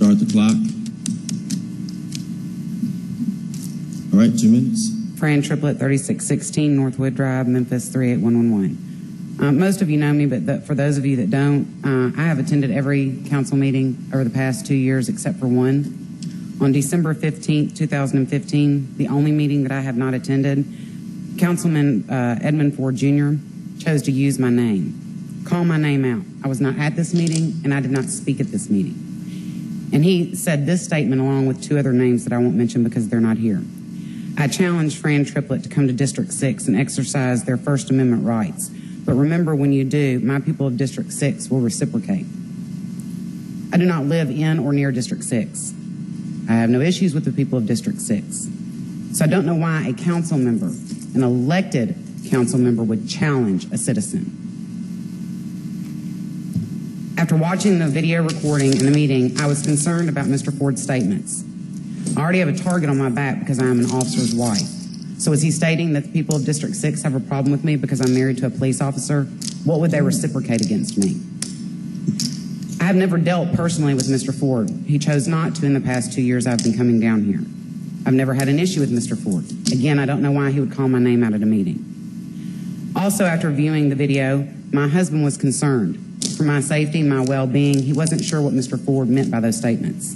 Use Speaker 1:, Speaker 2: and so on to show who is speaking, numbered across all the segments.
Speaker 1: Start the clock. All right, 2 minutes.
Speaker 2: Fran Triplett, 3616 Northwood Drive, Memphis 38111. Most of you know me, but for those of you that don't, I have attended every council meeting over the past 2 years except for one. On December 15th, 2015, the only meeting that I have not attended, Councilman Edmund Ford Jr. chose to use my name, call my name out. I was not at this meeting, and I did not speak at this meeting. And he said this statement along with 2 other names that I won't mention because they're not here. I challenge Fran Triplett to come to District 6 and exercise their First Amendment rights. But remember, when you do, my people of District 6 will reciprocate. I do not live in or near District 6. I have no issues with the people of District 6. So I don't know why a council member, an elected council member, would challenge a citizen. After watching the video recording in the meeting, I was concerned about Mr. Ford's statements. I already have a target on my back because I am an officer's wife. So is he stating that the people of District 6 have a problem with me because I'm married to a police officer? What would they reciprocate against me? I have never dealt personally with Mr. Ford. He chose not to in the past 2 years I've been coming down here. I've never had an issue with Mr. Ford. Again, I don't know why he would call my name out at a meeting. Also, after viewing the video, my husband was concerned. For my safety, my well-being, he wasn't sure what Mr. Ford meant by those statements.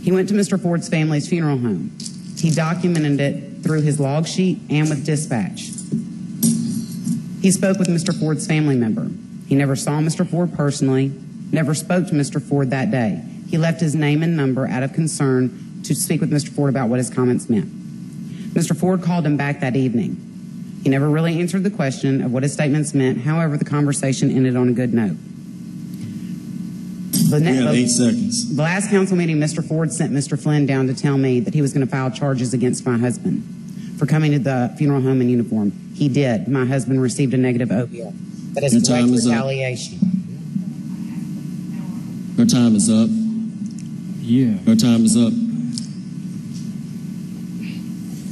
Speaker 2: He went to Mr. Ford's family's funeral home. He documented it through his log sheet and with dispatch. He spoke with Mr. Ford's family member. He never saw Mr. Ford personally, never spoke to Mr. Ford that day. He left his name and number out of concern to speak with Mr. Ford about what his comments meant. Mr. Ford called him back that evening. He never really answered the question of what his statements meant. However, the conversation ended on a good note.
Speaker 1: We have 8 seconds.
Speaker 2: The last council meeting, Mr. Ford sent Mr. Flynn down to tell me that he was going to file charges against my husband for coming to the funeral home in uniform. He did. My husband received a negative OBL. That is direct retaliation.
Speaker 1: Her time is up.
Speaker 3: Yeah.
Speaker 1: Her time is up.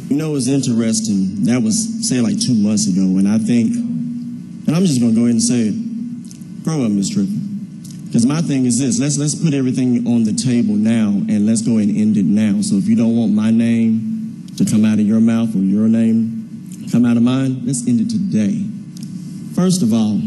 Speaker 1: You know, it's interesting. That was, say, like 2 months ago, and I think, and I'm just going to go ahead and say it, grow up, Ms. Triplett. Because my thing is this, let's put everything on the table now, and let's go ahead and end it now. So if you don't want my name to come out of your mouth or your name come out of mine, let's end it today. First of all,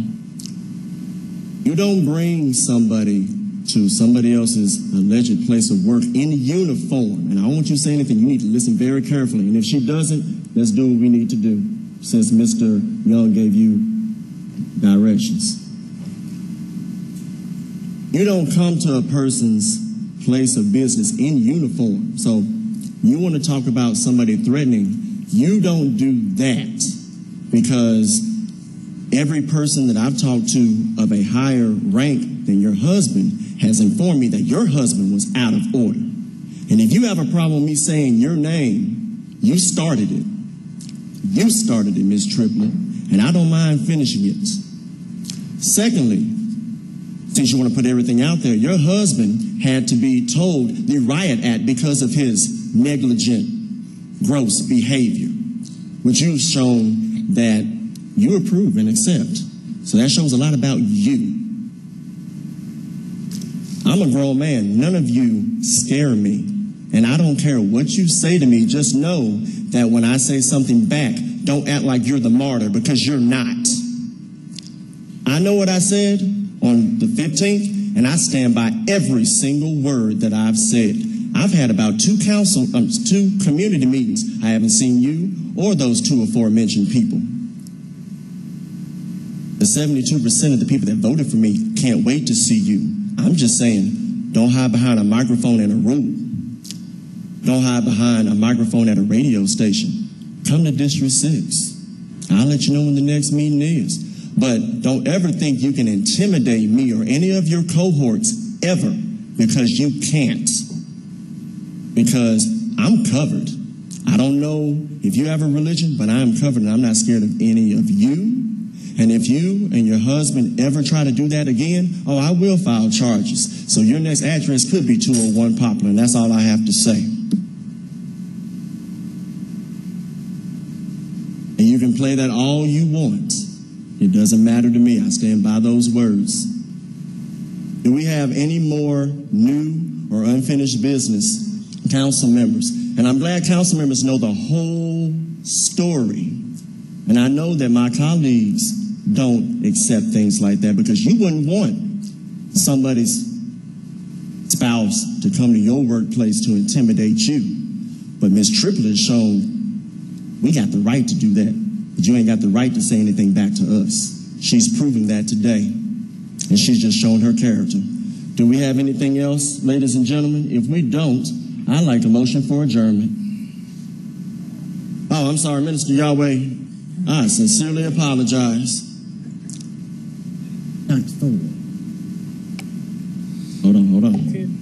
Speaker 1: you don't bring somebody to somebody else's alleged place of work in uniform. And I don't want you to say anything. You need to listen very carefully. And if she doesn't, let's do what we need to do, since Mr. Young gave you directions. You don't come to a person's place of business in uniform. So you want to talk about somebody threatening. You don't do that, because every person that I've talked to of a higher rank than your husband has informed me that your husband was out of order. And if you have a problem with me saying your name, you started it. You started it, Ms. Triplett, and I don't mind finishing it. Secondly, since you want to put everything out there, your husband had to be told the riot act because of his negligent, gross behavior, which you've shown that you approve and accept. So that shows a lot about you. I'm a grown man. None of you scare me. And I don't care what you say to me. Just know that when I say something back, don't act like you're the martyr, because you're not. I know what I said on the 15th, and I stand by every single word that I've said. I've had about 2 community meetings. I haven't seen you or those 2 aforementioned people. The 72% of the people that voted for me can't wait to see you. I'm just saying, don't hide behind a microphone in a room. Don't hide behind a microphone at a radio station. Come to District 6. I'll let you know when the next meeting is. But don't ever think you can intimidate me or any of your cohorts ever, because you can't. Because I'm covered. I don't know if you have a religion, but I'm covered, and I'm not scared of any of you. And if you and your husband ever try to do that again, oh, I will file charges. So your next address could be 201 Poplar, and that's all I have to say. And you can play that all you want. It doesn't matter to me. I stand by those words. Do we have any more new or unfinished business, council members? And I'm glad council members know the whole story. And I know that my colleagues don't accept things like that, because you wouldn't want somebody's spouse to come to your workplace to intimidate you. But Ms. Triplett has shown we got the right to do that, but you ain't got the right to say anything back to us. She's proving that today, and she's just shown her character. Do we have anything else, ladies and gentlemen? If we don't, I'd like a motion for adjournment. Oh, I'm sorry, Minister Yahweh. I sincerely apologize.
Speaker 3: Dr. Ford.
Speaker 1: Hold on.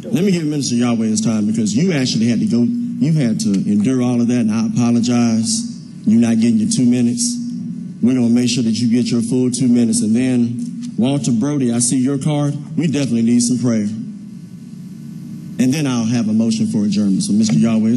Speaker 1: Let me give Minister Yahweh his time, because you actually had to go, you had to endure all of that, and I apologize. You're not getting your 2 minutes. We're going to make sure that you get your full 2 minutes. And then, Walter Brody, I see your card. We definitely need some prayer. And then I'll have a motion for adjournment. So, Mr. Yahweh,